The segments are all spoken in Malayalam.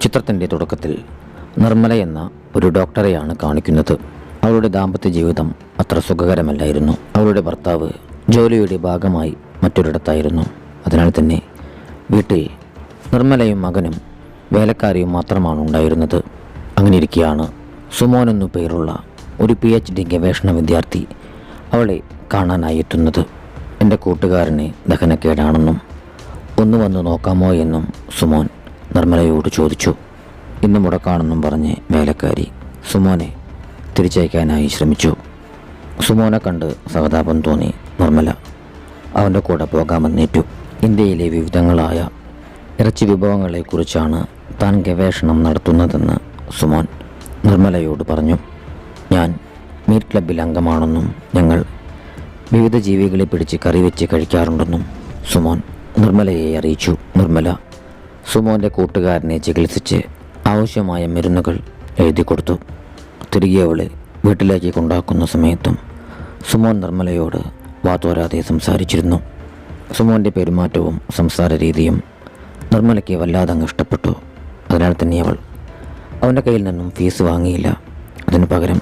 ചിത്രത്തിൻ്റെ തുടക്കത്തിൽ നിർമ്മല എന്ന ഒരു ഡോക്ടറെയാണ് കാണിക്കുന്നത്. അവളുടെ ദാമ്പത്യ ജീവിതം അത്ര സുഖകരമല്ലായിരുന്നു. അവളുടെ ഭർത്താവ് ജോലിയുടെ ഭാഗമായി മറ്റൊരിടത്തായിരുന്നു. അതിനാൽ തന്നെ വീട്ടിൽ നിർമ്മലയും മകനും വേലക്കാരിയും മാത്രമാണ് ഉണ്ടായിരുന്നത്. അങ്ങനെ ഇരിക്കെയാണ് സുമോൻ എന്നു പേരുള്ള ഒരു PhD ഗവേഷണ വിദ്യാർത്ഥി അവളെ കാണാനായി എത്തുന്നത്. എൻ്റെ കൂട്ടുകാരനെ ദഹനക്കേടാണെന്നും ഒന്ന് വന്ന് നോക്കാമോ എന്നും സുമോൻ നിർമ്മലയോട് ചോദിച്ചു. ഇന്ന് മുടക്കാണെന്നും പറഞ്ഞ് വേലക്കാരി സുമോനെ തിരിച്ചയക്കാനായി ശ്രമിച്ചു. സുമോനെ കണ്ട് സഹതാപം തോന്നി നിർമ്മല അവൻ്റെ കൂടെ പോകാമെന്നേറ്റു. ഇന്ത്യയിലെ വിവിധങ്ങളായ ഇറച്ചി വിഭവങ്ങളെക്കുറിച്ചാണ് താൻ ഗവേഷണം നടത്തുന്നതെന്ന് സുമോൻ നിർമ്മലയോട് പറഞ്ഞു. ഞാൻ മീറ്റ് ക്ലബ്ബിൽ അംഗമാണെന്നും ഞങ്ങൾ വിവിധ ജീവികളെ പിടിച്ച് കറി വെച്ച് കഴിക്കാറുണ്ടെന്നും സുമോൻ നിർമ്മലയെ അറിയിച്ചു. നിർമ്മല സുമോൻ്റെ കൂട്ടുകാരനെ ചികിത്സിച്ച് ആവശ്യമായ മരുന്നുകൾ എഴുതി കൊടുത്തു. തിരികെ അവളെ വീട്ടിലേക്ക് കൊണ്ടാക്കുന്ന സമയത്തും സുമോൻ നിർമ്മലയോട് വാതോരാതെ സംസാരിച്ചിരുന്നു. സുമോൻ്റെ പെരുമാറ്റവും സംസാര രീതിയും നിർമ്മലയ്ക്ക് വല്ലാതെ അങ്ങ് ഇഷ്ടപ്പെട്ടു. അതിനാൽ തന്നെ അവൾ അവൻ്റെ കയ്യിൽ നിന്നും ഫീസ് വാങ്ങിയില്ല. അതിനു പകരം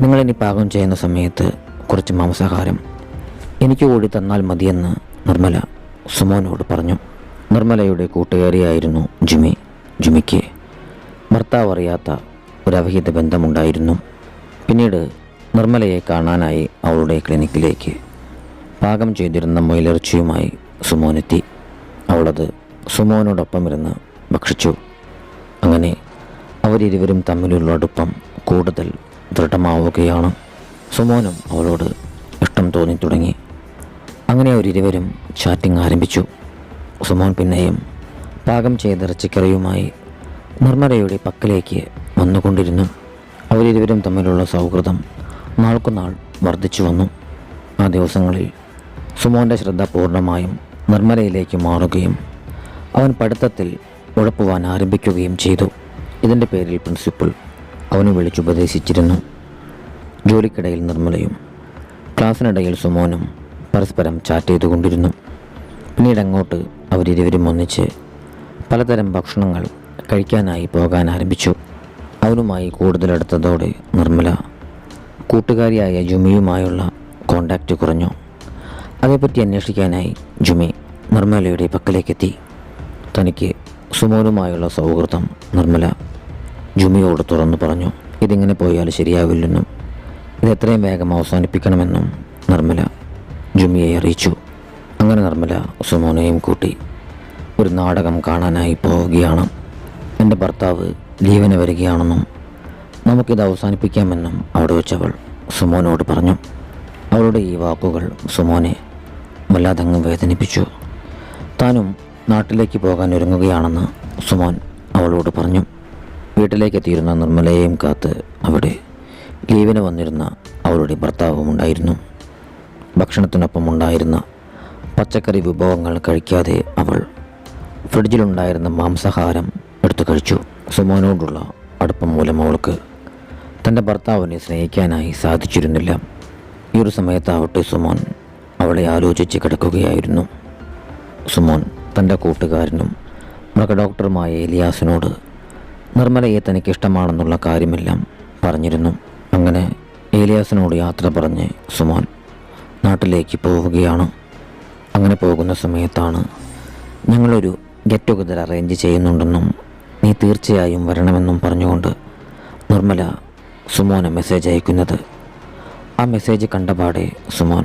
നിങ്ങളിനി പാകം ചെയ്യുന്ന സമയത്ത് കുറച്ച് മാംസാഹാരം എനിക്ക് കൂടി തന്നാൽ മതിയെന്ന് നിർമ്മല സുമോനോട് പറഞ്ഞു. നിർമ്മലയുടെ കൂട്ടുകാരിയായിരുന്നു ജുമി. ജുമിക്ക് ഭർത്താവ് അറിയാത്ത ഒരു അവിഹിത ബന്ധമുണ്ടായിരുന്നു. പിന്നീട് നിർമ്മലയെ കാണാനായി അവളുടെ ക്ലിനിക്കിലേക്ക് പാകം ചെയ്തിരുന്ന മുയലിറച്ചിയുമായി സുമോനെത്തി. അവളത് സുമോനോടൊപ്പം ഇരുന്ന് ഭക്ഷിച്ചു. അങ്ങനെ അവരിരുവരും തമ്മിലുള്ള അടുപ്പം കൂടുതൽ ദൃഢമാവുകയാണ്. സുമോനും അവളോട് ഇഷ്ടം തോന്നി തുടങ്ങി. അങ്ങനെ അവരിരുവരും ചാറ്റിംഗ് ആരംഭിച്ചു. സുമോൻ പിന്നെയും പാകം ചെയ്ത ഇറച്ചിക്കറിയുമായി നിർമ്മലയുടെ പക്കലേക്ക് വന്നുകൊണ്ടിരുന്നു. അവരിരുവരും തമ്മിലുള്ള സൗഹൃദം നാൾക്കുനാൾ വർദ്ധിച്ചു വന്നു. ആ ദിവസങ്ങളിൽ സുമോൻ്റെ ശ്രദ്ധ പൂർണ്ണമായും നിർമ്മലയിലേക്ക് മാറുകയും അവൻ പഠിത്തത്തിൽ ഉഴപ്പുവാൻ ആരംഭിക്കുകയും ചെയ്തു. ഇതിൻ്റെ പേരിൽ പ്രിൻസിപ്പൽ അവനെ വിളിച്ചുപദേശിച്ചിരുന്നു. ജോലിക്കിടയിൽ നിർമ്മലയും ക്ലാസ്സിനിടയിൽ സുമോനും പരസ്പരം ചാറ്റ് ചെയ്തുകൊണ്ടിരുന്നു. പിന്നീട് അങ്ങോട്ട് അവരിരുവരും ഒന്നിച്ച് പലതരം ഭക്ഷണങ്ങൾ കഴിക്കാനായി പോകാൻ ആരംഭിച്ചു. അവനുമായി കൂടുതലെടുത്തതോടെ നിർമ്മല കൂട്ടുകാരിയായ ജുമിയുമായുള്ള കോണ്ടാക്റ്റ് കുറഞ്ഞു. അതേപ്പറ്റി അന്വേഷിക്കാനായി ജുമി നിർമ്മലയുടെ പക്കലേക്കെത്തി. തനിക്ക് സുമോനുമായുള്ള സൗഹൃദം നിർമ്മല ജുമിയോട് തുറന്നു പറഞ്ഞു. ഇതിങ്ങനെ പോയാൽ ശരിയാവില്ലെന്നും ഇത് എത്രയും വേഗം അവസാനിപ്പിക്കണമെന്നും നിർമ്മല ജുമിയെ അറിയിച്ചു. അങ്ങനെ നിർമ്മല സുമോനെയും കൂട്ടി ഒരു നാടകം കാണാനായി പോവുകയാണ്. എൻ്റെ ഭർത്താവ് ലീവിന് വരികയാണെന്നും നമുക്കിത് അവസാനിപ്പിക്കാമെന്നും അവിടെ വെച്ചവൾ സുമോനോട് പറഞ്ഞു. അവളുടെ ഈ വാക്കുകൾ സുമോനെ വല്ലാതങ്ങ് വേദനിപ്പിച്ചു. താനും നാട്ടിലേക്ക് പോകാൻ ഒരുങ്ങുകയാണെന്ന് സുമോൻ അവളോട് പറഞ്ഞു. വീട്ടിലേക്കെത്തിയിരുന്ന നിർമ്മലയെയും കാത്ത് അവിടെ ലീവിന് വന്നിരുന്ന അവളുടെ ഭർത്താവും ഉണ്ടായിരുന്നു. ഭക്ഷണത്തിനൊപ്പം ഉണ്ടായിരുന്ന പച്ചക്കറി വിഭവങ്ങൾ കഴിക്കാതെ അവൾ ഫ്രിഡ്ജിലുണ്ടായിരുന്ന മാംസാഹാരം എടുത്തു കഴിച്ചു. സുമോനോടുള്ള അടുപ്പം മൂലം അവൾക്ക് തൻ്റെ ഭർത്താവിനെ സ്നേഹിക്കാനായി സാധിച്ചിരുന്നില്ല. ഈ ഒരു സമയത്താവട്ടെ സുമോൻ അവളെ ആലോചിച്ച് കിടക്കുകയായിരുന്നു. സുമോൻ തൻ്റെ കൂട്ടുകാരനും മൃഗഡോക്ടറുമായ ഏലിയാസിനോട് നിർമ്മലയെ തനിക്കിഷ്ടമാണെന്നുള്ള കാര്യമെല്ലാം പറഞ്ഞിരുന്നു. അങ്ങനെ ഏലിയാസിനോട് യാത്ര പറഞ്ഞ് സുമോൻ നാട്ടിലേക്ക് പോവുകയാണ്. അങ്ങനെ പോകുന്ന സമയത്താണ് ഞങ്ങളൊരു ഗെറ്റ് ടുഗദർ അറേഞ്ച് ചെയ്യുന്നുണ്ടെന്നും നീ തീർച്ചയായും വരണമെന്നും പറഞ്ഞുകൊണ്ട് നിർമ്മല സുമോന് മെസ്സേജ് അയക്കുന്നത്. ആ മെസ്സേജ് കണ്ടപാടെ സുമോൻ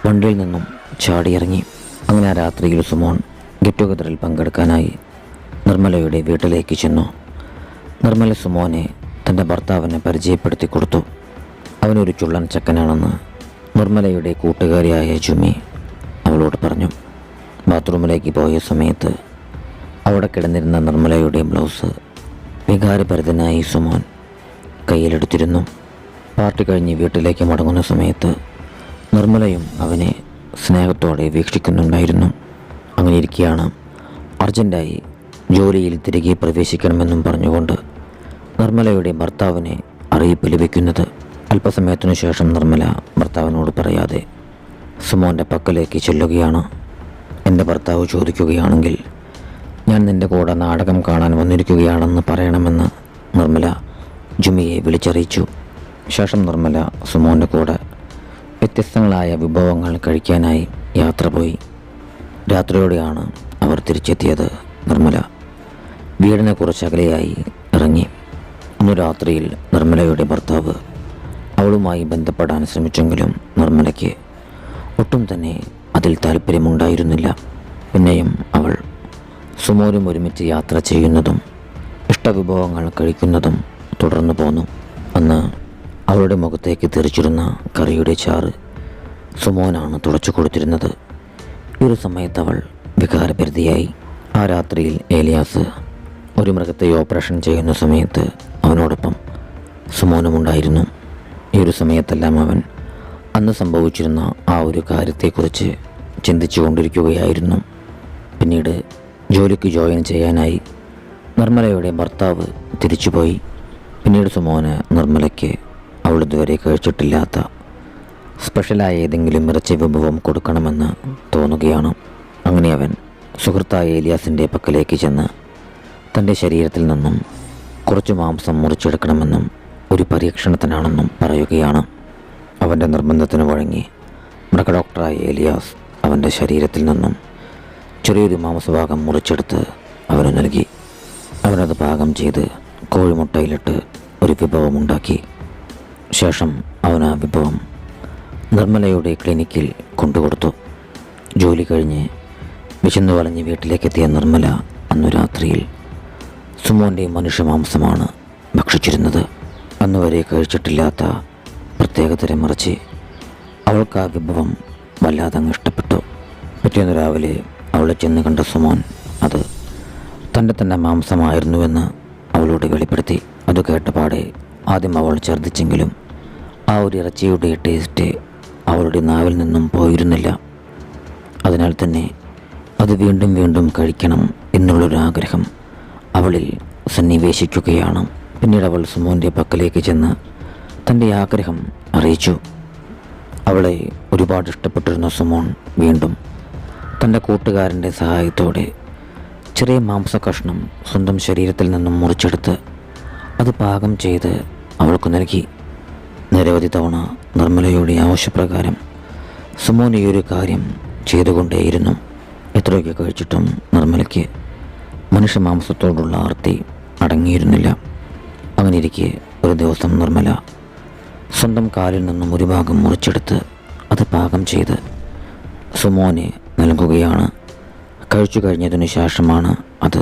വണ്ടിയിൽ നിന്നും ചാടിയിറങ്ങി. അങ്ങനെ ആ രാത്രിയിൽ സുമോൻ ഗെറ്റ് ടുഗദറിൽ പങ്കെടുക്കാനായി നിർമ്മലയുടെ വീട്ടിലേക്ക് ചെന്നു. നിർമ്മല സുമോനെ തൻ്റെ ഭർത്താവിനെ പരിചയപ്പെടുത്തി കൊടുത്തു. അവനൊരു ചുള്ളൻ ചക്കനാണെന്ന് നിർമ്മലയുടെ കൂട്ടുകാരിയായ ജുമി അവളോട് പറഞ്ഞു. ബാത്റൂമിലേക്ക് പോയ സമയത്ത് അവിടെ കിടന്നിരുന്ന നിർമ്മലയുടെ ബ്ലൗസ് വികാരഭരിതനായി സുമോൻ കയ്യിലെടുത്തിരുന്നു. പാർട്ടി കഴിഞ്ഞ് വീട്ടിലേക്ക് മടങ്ങുന്ന സമയത്ത് നിർമ്മലയും അവനെ സ്നേഹത്തോടെ വീക്ഷിക്കുന്നുണ്ടായിരുന്നു. അങ്ങനെ ഇരിക്കെയാണ് അർജൻറ്റായി ജോലിയിൽ തിരികെ പ്രവേശിക്കണമെന്നും പറഞ്ഞുകൊണ്ട് നിർമ്മലയുടെ ഭർത്താവിനെ അറിയിപ്പ് ലഭിക്കുന്നത്. അല്പസമയത്തിനു ശേഷം നിർമ്മല ഭർത്താവിനോട് പറയാതെ സുമോൻ്റെ പക്കലേക്ക് ചെല്ലുകയാണ്. എൻ്റെ ഭർത്താവ് ചോദിക്കുകയാണെങ്കിൽ ഞാൻ നിൻ്റെ കൂടെ നാടകം കാണാൻ വന്നിരിക്കുകയാണെന്ന് പറയണമെന്ന് നിർമ്മല ജുമിയെ വിളിച്ചറിയിച്ചു. ശേഷം നിർമ്മല സുമോൻ്റെ കൂടെ വ്യത്യസ്തങ്ങളായ വിഭവങ്ങൾ കഴിക്കാനായി യാത്ര പോയി. രാത്രിയോടെയാണ് അവർ തിരിച്ചെത്തിയത്. നിർമ്മല വീടിനെ കുറച്ച് അകലെയായി ഇറങ്ങി. അന്നു രാത്രിയിൽ നിർമ്മലയുടെ ഭർത്താവ് അവളുമായി ബന്ധപ്പെടാൻ ശ്രമിച്ചെങ്കിലും നിർമ്മലയ്ക്ക് ഒട്ടും തന്നെ അതിൽ താല്പര്യമുണ്ടായിരുന്നില്ല. പിന്നെയും അവൾ സുമോനും ഒരുമിച്ച് യാത്ര ചെയ്യുന്നതും ഇഷ്ടവിഭവങ്ങൾ കഴിക്കുന്നതും തുടർന്നു പോന്നു. അന്ന് അവളുടെ മുഖത്തേക്ക് തെറിച്ചിരുന്ന കറിയുടെ ചാറ് സുമോനാണ് തുടച്ചു കൊടുത്തിരുന്നത്. ഈ ഒരു സമയത്ത് അവൾ വികാരഭരിതയായി. ആ രാത്രിയിൽ ഏലിയാസ് ഒരു മൃഗത്തെ ഓപ്പറേഷൻ ചെയ്യുന്ന സമയത്ത് അവനോടൊപ്പം സുമോനുമുണ്ടായിരുന്നു. ഈ ഒരു സമയത്തെല്ലാം അവൻ അന്ന് സംഭവിച്ചിരുന്ന ആ ഒരു കാര്യത്തെക്കുറിച്ച് ചിന്തിച്ചു കൊണ്ടിരിക്കുകയായിരുന്നു. പിന്നീട് ജോലിക്ക് ജോയിൻ ചെയ്യാനായി നിർമ്മലയുടെ ഭർത്താവ് തിരിച്ചുപോയി. പിന്നീട് സുമോന് നിർമ്മലയ്ക്ക് അവൾ ഇതുവരെ കഴിച്ചിട്ടില്ലാത്ത സ്പെഷ്യലായ ഏതെങ്കിലും ഇറച്ചി വിഭവം കൊടുക്കണമെന്ന് തോന്നുകയാണ്. അങ്ങനെ അവൻ സുഹൃത്തായ ഏലിയാസിൻ്റെ പക്കലേക്ക് ചെന്ന് തൻ്റെ ശരീരത്തിൽ നിന്നും കുറച്ച് മാംസം മുറിച്ചെടുക്കണമെന്നും ഒരു പരീക്ഷണത്തിനാണെന്നും പറയുകയാണ്. അവൻ്റെ നിർബന്ധത്തിന് വഴങ്ങി മൃഗഡോക്ടറായ ഏലിയാസ് അവൻ്റെ ശരീരത്തിൽ നിന്നും ചെറിയൊരു മാംസഭാഗം മുറിച്ചെടുത്ത് അവന് നൽകി. അവനത് പാകം ചെയ്ത് കോഴിമുട്ടയിലിട്ട് ഒരു വിഭവമുണ്ടാക്കി. ശേഷം അവൻ ആ വിഭവം നിർമ്മലയുടെ ക്ലിനിക്കിൽ കൊണ്ടുകൊടുത്തു. ജോലി കഴിഞ്ഞ് വിശന്നു വളഞ്ഞ് വീട്ടിലേക്കെത്തിയ നിർമ്മല അന്നു രാത്രിയിൽ സുമോൻ്റെ മനുഷ്യമാംസമാണ് ഭക്ഷിച്ചിരുന്നത്. അന്നുവരെ കഴിച്ചിട്ടില്ലാത്ത പ്രത്യേകതരം ഇറച്ചി അവൾക്ക് ആ വിഭവം വല്ലാതങ്ങ് ഇഷ്ടപ്പെട്ടു. പിറ്റേന്ന് രാവിലെ അവളെ ചെന്ന് കണ്ട സുമോൻ അത് തൻ്റെ തന്നെ മാംസമായിരുന്നുവെന്ന് അവളോട് വെളിപ്പെടുത്തി. അത് കേട്ടപാടെ ആദ്യം അവൾ ഛർദ്ദിച്ചെങ്കിലും ആ ഒരു ഇറച്ചിയുടെ ടേസ്റ്റ് അവളുടെ നാവിൽ നിന്നും പോയിരുന്നില്ല. അതിനാൽ തന്നെ അത് വീണ്ടും വീണ്ടും കഴിക്കണം എന്നുള്ളൊരാഗ്രഹം അവളിൽ സന്നിവേശിക്കുകയാണ്. പിന്നീട് അവൾ സുമോൻ്റെ പക്കലേക്ക് ചെന്ന് തൻ്റെ ആഗ്രഹം അറിയിച്ചു. അവളെ ഒരുപാട് ഇഷ്ടപ്പെട്ടിരുന്ന സുമോൻ വീണ്ടും തൻ്റെ കൂട്ടുകാരൻ്റെ സഹായത്തോടെ ചെറിയ മാംസകഷ്ണം സ്വന്തം ശരീരത്തിൽ നിന്നും മുറിച്ചെടുത്ത് അത് പാകം ചെയ്ത് അവൾക്ക് നൽകി. നിരവധി തവണ നിർമ്മലയുടെ ആവശ്യപ്രകാരം സുമോൻ ഈ ഒരു കാര്യം ചെയ്തുകൊണ്ടേയിരുന്നു. എത്രയൊക്കെ കഴിച്ചിട്ടും നിർമ്മലയ്ക്ക് മനുഷ്യമാംസത്തോടുള്ള ആർത്തി അടങ്ങിയിരുന്നില്ല. അങ്ങനെയിരിക്കെ ഒരു ദിവസം നിർമ്മല സ്വന്തം കാലിൽ നിന്നും ഒരു ഭാഗം മുറിച്ചെടുത്ത് അത് പാകം ചെയ്ത് സുമോനെ നൽകുകയാണ്. കഴിച്ചു കഴിഞ്ഞതിനു ശേഷമാണ് അത്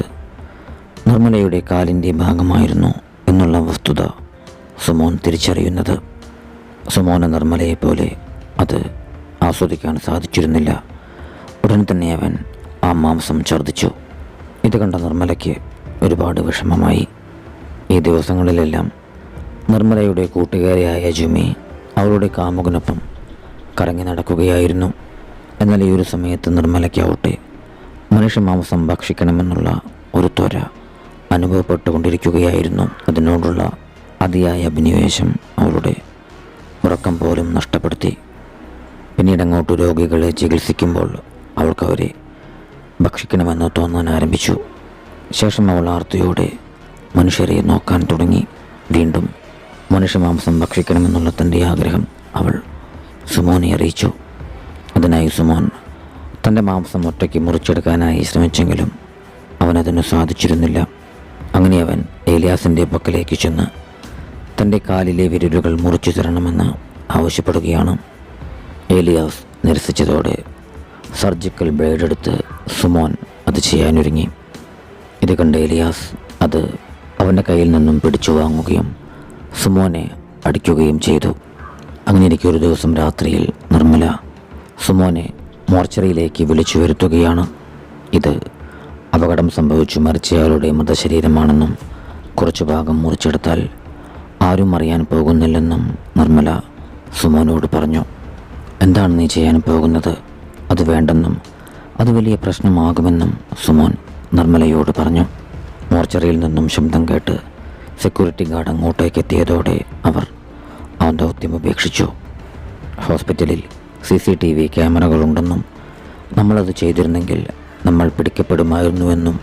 നിർമ്മലയുടെ കാലിൻ്റെ ഭാഗമായിരുന്നു എന്നുള്ള വസ്തുത സുമോൻ തിരിച്ചറിയുന്നത്. സുമോന് നിർമ്മലയെപ്പോലെ അത് ആസ്വദിക്കാൻ സാധിച്ചിരുന്നില്ല. ഉടൻ തന്നെ അവൻ ആ മാംസം ഛർദ്ദിച്ചു. ഇത് കണ്ട നിർമ്മലയ്ക്ക് ഒരുപാട് വിഷമമായി. ഈ ദിവസങ്ങളിലെല്ലാം നിർമ്മലയുടെ കൂട്ടുകാരിയായ ജുമി അവളുടെ കാമുകനൊപ്പം കറങ്ങി നടക്കുകയായിരുന്നു. എന്നാൽ ഈ ഒരു സമയത്ത് നിർമ്മലയ്ക്കാവട്ടെ മനുഷ്യമാംസം ഭക്ഷിക്കണമെന്നുള്ള ഒരു ത്വര അനുഭവപ്പെട്ടുകൊണ്ടിരിക്കുകയായിരുന്നു. അതിനോടുള്ള അതിയായ അഭിനിവേശം അവളുടെ ഉറക്കം പോലും നഷ്ടപ്പെടുത്തി. പിന്നീട് അങ്ങോട്ട് രോഗികളെ ചികിത്സിക്കുമ്പോൾ അവൾക്കവരെ ഭക്ഷിക്കണമെന്ന് തോന്നാൻ ആരംഭിച്ചു. ശേഷം അവൾ ആർത്തിയോടെ മനുഷ്യരെ നോക്കാൻ തുടങ്ങി. വീണ്ടും മനുഷ്യമാംസം ഭക്ഷിക്കണമെന്നുള്ള തൻ്റെ ആഗ്രഹം അവൾ സുമോനെ അറിയിച്ചു. അതിനായി സുമോൻ തൻ്റെ മാംസം ഒറ്റയ്ക്ക് മുറിച്ചെടുക്കാനായി ശ്രമിച്ചെങ്കിലും അവനതിന് സാധിച്ചിരുന്നില്ല. അങ്ങനെ അവൻ ഏലിയാസിൻ്റെ പക്കലേക്ക് ചെന്ന് തൻ്റെ കാലിലെ വിരലുകൾ മുറിച്ചു തരണമെന്ന് ആവശ്യപ്പെടുകയാണ്. ഏലിയാസ് നിരസിച്ചതോടെ സർജിക്കൽ ബ്ലേഡ് എടുത്ത് സുമോൻ അത് ചെയ്യാനൊരുങ്ങി. ഇത് കണ്ട ഏലിയാസ് അത് അവൻ്റെ കയ്യിൽ നിന്നും പിടിച്ചു വാങ്ങുകയും സുമോനെ അടിക്കുകയും ചെയ്തു. അങ്ങനെ ഒരു ദിവസം രാത്രിയിൽ നിർമ്മല സുമോനെ മോർച്ചറിയിലേക്ക് വിളിച്ചു വരുത്തുകയാണ്. ഇത് അപകടം സംഭവിച്ചു മരിച്ചയാളുടെ മൃതശരീരമാണെന്നും കുറച്ചു ഭാഗം മുറിച്ചെടുത്താൽ ആരും അറിയാൻ പോകുന്നില്ലെന്നും നിർമ്മല സുമോനോട് പറഞ്ഞു. എന്താണ് നീ ചെയ്യാൻ പോകുന്നത്? അത് വേണ്ടെന്നും അത് വലിയ പ്രശ്നമാകുമെന്നും സുമോൻ നിർമ്മലയോട് പറഞ്ഞു. മോർച്ചറിയിൽ നിന്നും ശബ്ദം കേട്ട് സെക്യൂരിറ്റി ഗാർഡ് അങ്ങോട്ടേക്ക് എത്തിയതോടെ അവർ ആ ദൗത്യം ഉപേക്ഷിച്ചു. ഹോസ്പിറ്റലിൽ CCTV ക്യാമറകളുണ്ടെന്നും നമ്മളത് ചെയ്തിരുന്നെങ്കിൽ നമ്മൾ പിടിക്കപ്പെടുമായിരുന്നുവെന്നും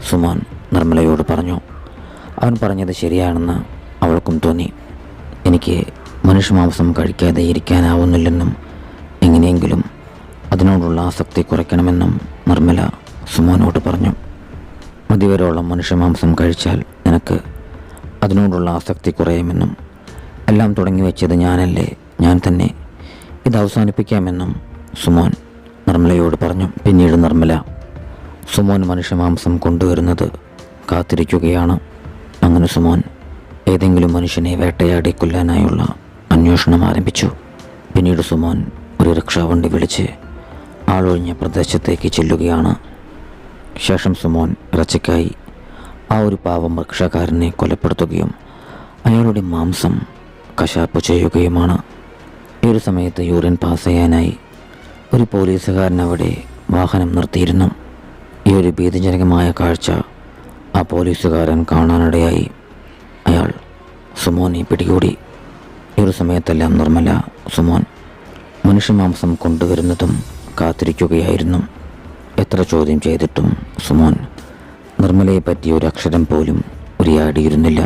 സുമോൻ നിർമ്മലയോട് പറഞ്ഞു. അവൻ പറഞ്ഞത് ശരിയാണെന്ന് അവൾക്കും തോന്നി. എനിക്ക് മനുഷ്യമാംസം കഴിക്കാതെ ഇരിക്കാനാവുന്നില്ലെന്നും എങ്ങനെയെങ്കിലും അതിനോടുള്ള ആസക്തി കുറയ്ക്കണമെന്നും നിർമ്മല സുമോനോട് പറഞ്ഞു. മതിവരോളം മനുഷ്യമാംസം കഴിച്ചാൽ നിനക്ക് അതിനോടുള്ള ആസക്തി കുറയുമെന്നും എല്ലാം തുടങ്ങി വെച്ചത് ഞാനല്ലേ, ഞാൻ തന്നെ ഇത് അവസാനിപ്പിക്കാമെന്നും സുമോൻ നിർമ്മലയോട് പറഞ്ഞു. പിന്നീട് നിർമ്മല സുമോൻ മനുഷ്യമാംസം കൊണ്ടുവരുന്നത് കാത്തിരിക്കുകയാണ്. അങ്ങനെ സുമോൻ ഏതെങ്കിലും മനുഷ്യനെ വേട്ടയാടി കൊല്ലാനായുള്ള അന്വേഷണം ആരംഭിച്ചു. പിന്നീട് സുമോൻ ഒരു റിക്ഷാവണ്ടി വിളിച്ച് ആളൊഴിഞ്ഞ പ്രദേശത്തേക്ക് ചെല്ലുകയാണ്. ശേഷം സുമോൻ ഇറച്ചിക്കായി ആ ഒരു പാവം റിക്ഷക്കാരനെ കൊലപ്പെടുത്തുകയും അയാളുടെ മാംസം കശാപ്പ് ചെയ്യുകയുമാണ്. ഈ ഒരു സമയത്ത് യൂറിൻ പാസ് ചെയ്യാനായി ഒരു പോലീസുകാരൻ അവിടെ വാഹനം നിർത്തിയിരുന്നു. ഈ ഒരു ഭീതിജനകമായ കാഴ്ച ആ പോലീസുകാരൻ കാണാനിടയായി. അയാൾ സുമോനെ പിടികൂടി. ഈ ഒരു സമയത്തെല്ലാം നിർമ്മല സുമോൻ മനുഷ്യമാംസം കൊണ്ടുവരുന്നതും കാത്തിരിക്കുകയായിരുന്നു. എത്ര ചോദ്യം ചെയ്തിട്ടും സുമോൻ നിർമ്മലയെ പറ്റി ഒരു അക്ഷരം പോലും ഉരിയാടിയിരുന്നില്ല.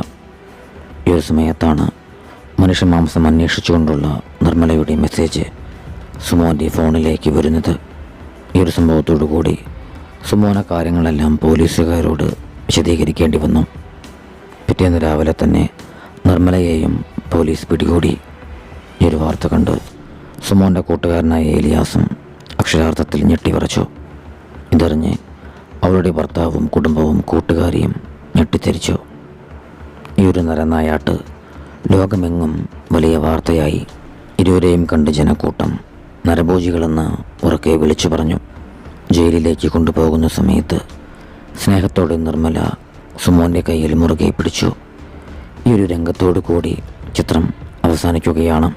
ഈ ഒരു സമയത്താണ് മനുഷ്യമാംസം അന്വേഷിച്ചുകൊണ്ടുള്ള നിർമ്മലയുടെ മെസ്സേജ് സുമോൻ്റെ ഫോണിലേക്ക് വരുന്നത്. ഈ ഒരു സംഭവത്തോടു കൂടി സുമോന കാര്യങ്ങളെല്ലാം പോലീസുകാരോട് വിശദീകരിക്കേണ്ടി വന്നു. പിറ്റേന്ന് രാവിലെ തന്നെ നിർമ്മലയെയും പോലീസ് പിടികൂടി. ഈ ഒരു വാർത്ത കണ്ട് സുമോൻ്റെ കൂട്ടുകാരനായ ഏലിയാസും അക്ഷരാർത്ഥത്തിൽ ഞെട്ടിവിറച്ചു. ഇതറിഞ്ഞ് അവളുടെ ഭർത്താവും കുടുംബവും കൂട്ടുകാരിയും ഞെട്ടിത്തെരിച്ചു. ഈ ഒരു നരനായാട്ട് ലോകമെങ്ങും വലിയ വാർത്തയായി. ഇരുവരെയും കണ്ട് ജനക്കൂട്ടം നരഭോജികളെന്ന് ഉറക്കെ വിളിച്ചു പറഞ്ഞു. ജയിലിലേക്ക് കൊണ്ടുപോകുന്ന സമയത്ത് സ്നേഹത്തോടെ നിർമ്മല സുമോൻ്റെ കയ്യിൽ മുറുകെ പിടിച്ചു. ഈ ഒരു രംഗത്തോടു കൂടി ചിത്രം അവസാനിക്കുകയാണ്.